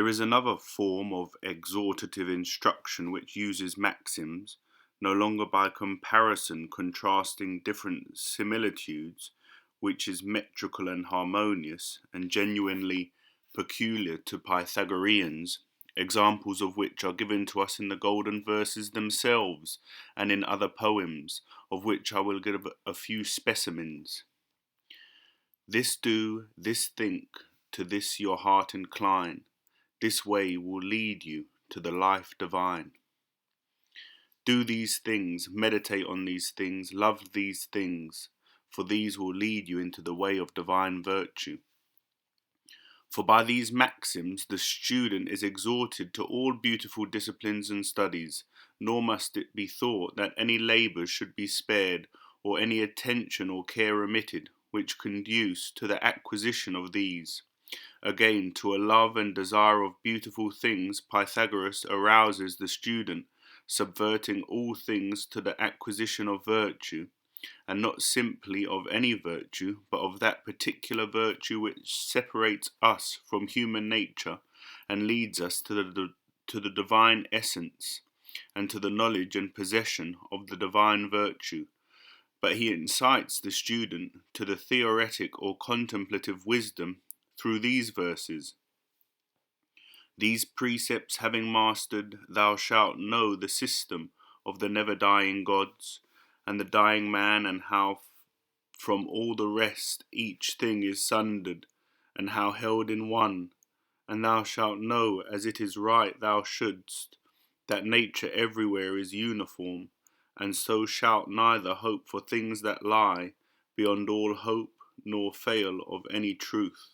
There is another form of exhortative instruction which uses maxims, no longer by comparison contrasting different similitudes, which is metrical and harmonious, and genuinely peculiar to Pythagoreans, examples of which are given to us in the golden verses themselves, and in other poems, of which I will give a few specimens. This do, this think, to this your heart incline, this way will lead you to the life divine. Do these things, meditate on these things, love these things, for these will lead you into the way of divine virtue. For by these maxims the student is exhorted to all beautiful disciplines and studies, nor must it be thought that any labour should be spared, or any attention or care omitted, which conduce to the acquisition of these. Again, to a love and desire of beautiful things, Pythagoras arouses the student, subverting all things to the acquisition of virtue, and not simply of any virtue, but of that particular virtue which separates us from human nature and leads us to the divine essence, and to the knowledge and possession of the divine virtue. But he incites the student to the theoretic or contemplative wisdom through these verses. These precepts having mastered, thou shalt know the system of the never-dying gods, and the dying man, and how from all the rest each thing is sundered, and how held in one. And thou shalt know, as it is right thou shouldst, that nature everywhere is uniform, and so shalt neither hope for things that lie beyond all hope, nor fail of any truth.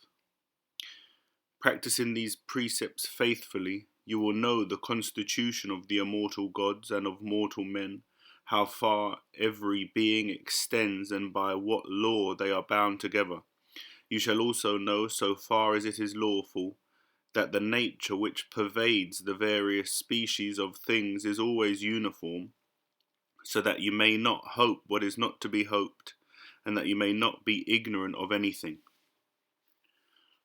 Practicing these precepts faithfully, you will know the constitution of the immortal gods and of mortal men, how far every being extends and by what law they are bound together. You shall also know, so far as it is lawful, that the nature which pervades the various species of things is always uniform, so that you may not hope what is not to be hoped, and that you may not be ignorant of anything.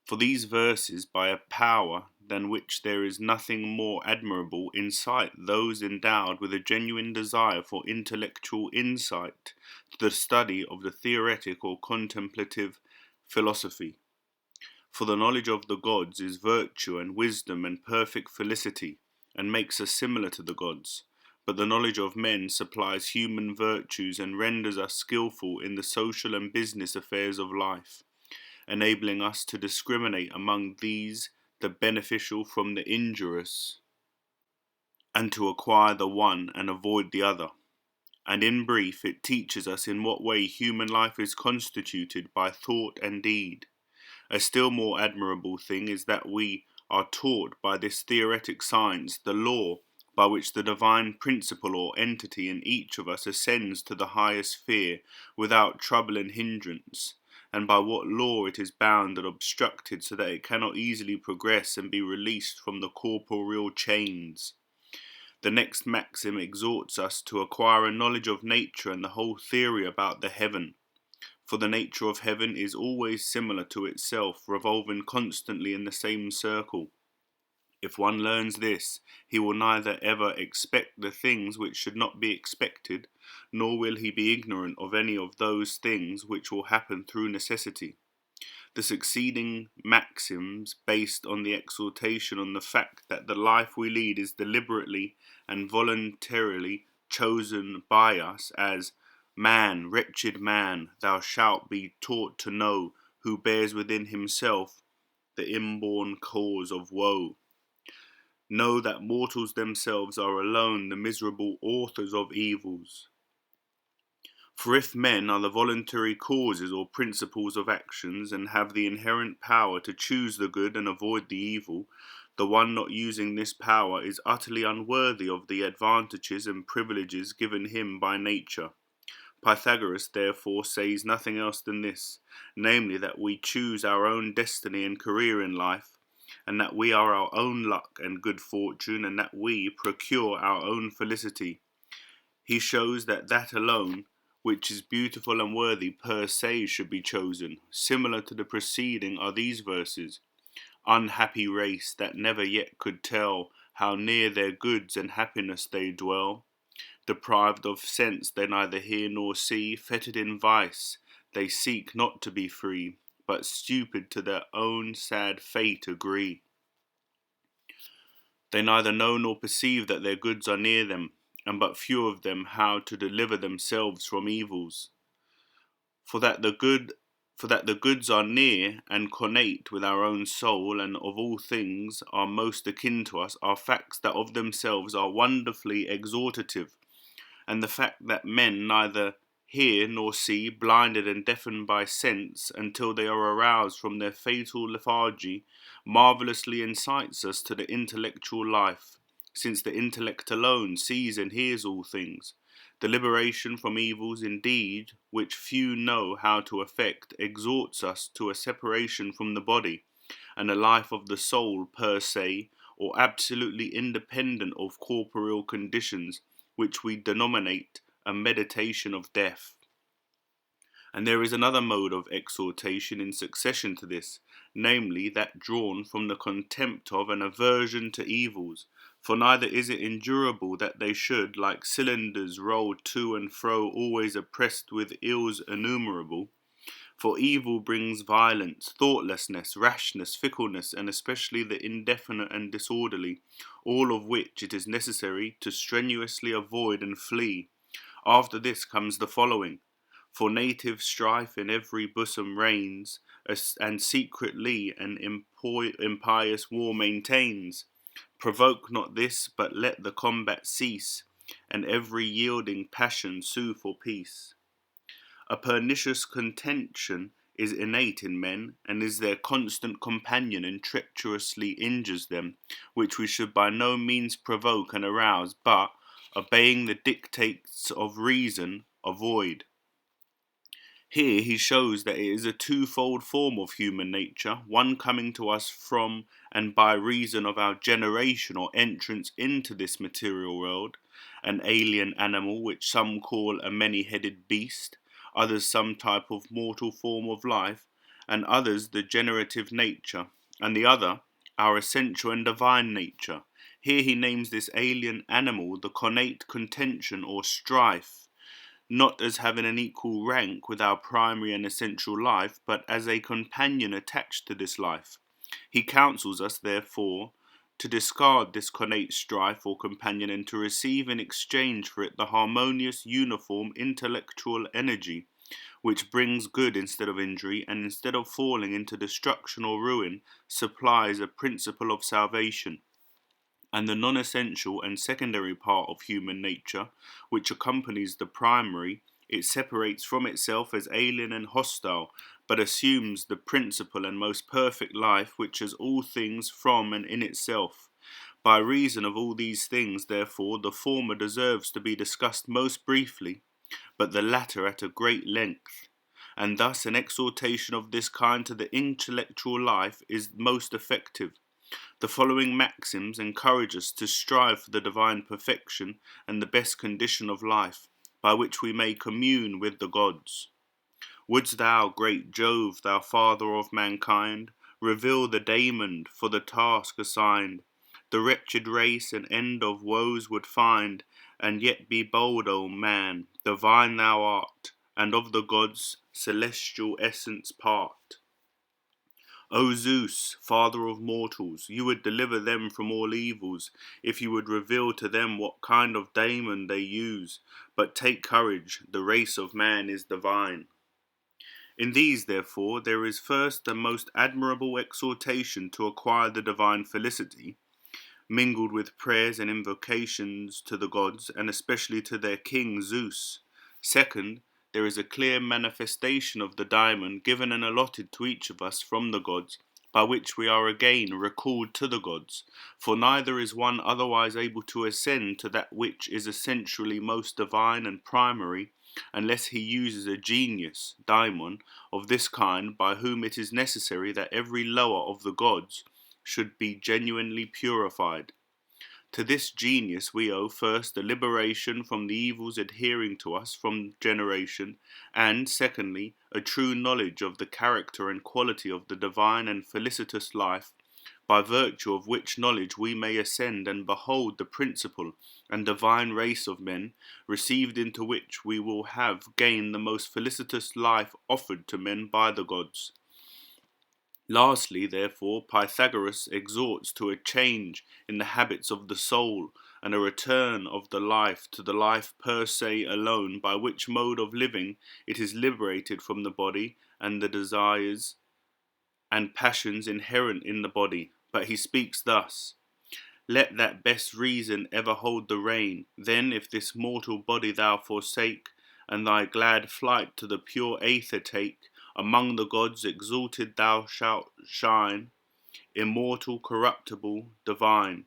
For these verses, by a power than which there is nothing more admirable, incite those endowed with a genuine desire for intellectual insight to the study of the theoretic or contemplative philosophy. For the knowledge of the gods is virtue and wisdom and perfect felicity, and makes us similar to the gods. But the knowledge of men supplies human virtues and renders us skillful in the social and business affairs of life, enabling us to discriminate among these the beneficial from the injurious, and to acquire the one and avoid the other. And in brief, it teaches us in what way human life is constituted by thought and deed. A still more admirable thing is that we are taught by this theoretic science the law by which the divine principle or entity in each of us ascends to the highest sphere without trouble and hindrance, and by what law it is bound and obstructed so that it cannot easily progress and be released from the corporeal chains. The next maxim exhorts us to acquire a knowledge of nature and the whole theory about the heaven, for the nature of heaven is always similar to itself, revolving constantly in the same circle. If one learns this, he will neither ever expect the things which should not be expected, nor will he be ignorant of any of those things which will happen through necessity. The succeeding maxims, based on the exhortation on the fact that the life we lead is deliberately and voluntarily chosen by us, as man, wretched man, thou shalt be taught to know, who bears within himself the inborn cause of woe. Know that mortals themselves are alone the miserable authors of evils. For if men are the voluntary causes or principles of actions, and have the inherent power to choose the good and avoid the evil, the one not using this power is utterly unworthy of the advantages and privileges given him by nature. Pythagoras therefore says nothing else than this, namely that we choose our own destiny and career in life, and that we are our own luck and good fortune, and that we procure our own felicity. He shows that alone which is beautiful and worthy per se should be chosen. Similar to the preceding are these verses. unhappy race that never yet could tell how near their goods and happiness they dwell. Deprived of sense, they neither hear nor see, fettered in vice, they seek not to be free, but stupid to their own sad fate agree. They neither know nor perceive that their goods are near them, and but few of them how to deliver themselves from evils. For that the goods are near and connate with our own soul, and of all things are most akin to us, are facts that of themselves are wonderfully exhortative, and the fact that men neither hear nor see, blinded and deafened by sense, until they are aroused from their fatal lethargy, marvellously incites us to the intellectual life, since the intellect alone sees and hears all things. The liberation from evils, indeed, which few know how to effect, exhorts us to a separation from the body, and a life of the soul per se, or absolutely independent of corporeal conditions, which we denominate a meditation of death. And there is another mode of exhortation in succession to this, namely that drawn from the contempt of and aversion to evils. For neither is it endurable that they should, like cylinders rolled to and fro, always oppressed with ills innumerable. For evil brings violence, thoughtlessness, rashness, fickleness, and especially the indefinite and disorderly, all of which it is necessary to strenuously avoid and flee. After this comes the following. For native strife in every bosom reigns, and secretly an impious war maintains. Provoke not this, but let the combat cease, and every yielding passion sue for peace. A pernicious contention is innate in men, and is their constant companion, and treacherously injures them, which we should by no means provoke and arouse, but, obeying the dictates of reason, avoid. Here he shows that it is a twofold form of human nature, one coming to us from and by reason of our generation or entrance into this material world, an alien animal which some call a many-headed beast, others some type of mortal form of life, and others the generative nature, and the other our essential and divine nature. Here he names this alien animal the connate contention or strife, not as having an equal rank with our primary and essential life, but as a companion attached to this life. He counsels us, therefore, to discard this connate strife or companion, and to receive in exchange for it the harmonious, uniform, intellectual energy, which brings good instead of injury, and instead of falling into destruction or ruin, supplies a principle of salvation. And the non-essential and secondary part of human nature, which accompanies the primary, it separates from itself as alien and hostile, but assumes the principal and most perfect life, which is all things from and in itself. By reason of all these things, therefore, the former deserves to be discussed most briefly, but the latter at a great length. And thus an exhortation of this kind to the intellectual life is most effective. The following maxims encourage us to strive for the divine perfection and the best condition of life, by which we may commune with the gods. Wouldst thou, great Jove, thou father of mankind, reveal the daemon for the task assigned, the wretched race an end of woes would find, and yet be bold, O man, divine thou art, and of the gods' celestial essence part. O Zeus, father of mortals, you would deliver them from all evils, if you would reveal to them what kind of daemon they use. But take courage, the race of man is divine. In these, therefore, there is first the most admirable exhortation to acquire the divine felicity, mingled with prayers and invocations to the gods, and especially to their king Zeus. Second, there is a clear manifestation of the daemon given and allotted to each of us from the gods, by which we are again recalled to the gods, for neither is one otherwise able to ascend to that which is essentially most divine and primary, unless he uses a genius, daimon, of this kind, by whom it is necessary that every lower of the gods should be genuinely purified. To this genius we owe first the liberation from the evils adhering to us from generation, and secondly, a true knowledge of the character and quality of the divine and felicitous life by virtue of which knowledge we may ascend and behold the principal and divine race of men, received into which we will have gained the most felicitous life offered to men by the gods. Lastly, therefore, Pythagoras exhorts to a change in the habits of the soul, and a return of the life to the life per se alone, by which mode of living it is liberated from the body and the desires and passions inherent in the body. But he speaks thus: let that best reason ever hold the rein. Then, if this mortal body thou forsake, and thy glad flight to the pure aether take, among the gods exalted thou shalt shine, immortal, corruptible, divine.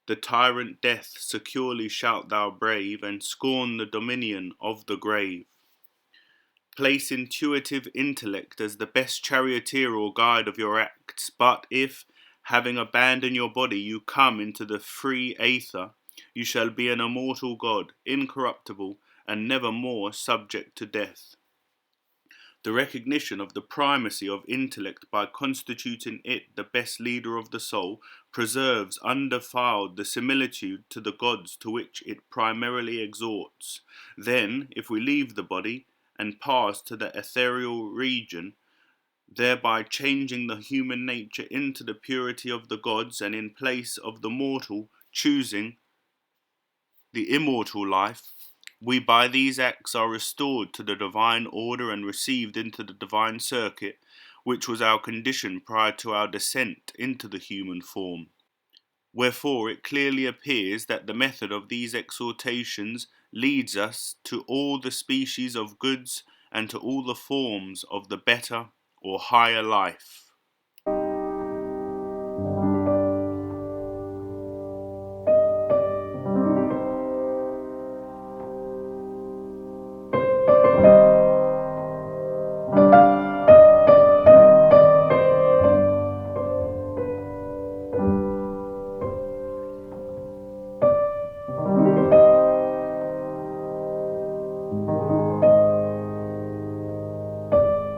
The tyrant death securely shalt thou brave, and scorn the dominion of the grave. Place intuitive intellect as the best charioteer or guide of your acts, but if, having abandoned your body, you come into the free aether, you shall be an immortal god, incorruptible, and never more subject to death. The recognition of the primacy of intellect by constituting it the best leader of the soul preserves undefiled the similitude to the gods to which it primarily exhorts. Then, if we leave the body and pass to the ethereal region, thereby changing the human nature into the purity of the gods, and in place of the mortal choosing the immortal life, we by these acts are restored to the divine order and received into the divine circuit, which was our condition prior to our descent into the human form. Wherefore it clearly appears that the method of these exhortations leads us to all the species of goods and to all the forms of the better or higher life.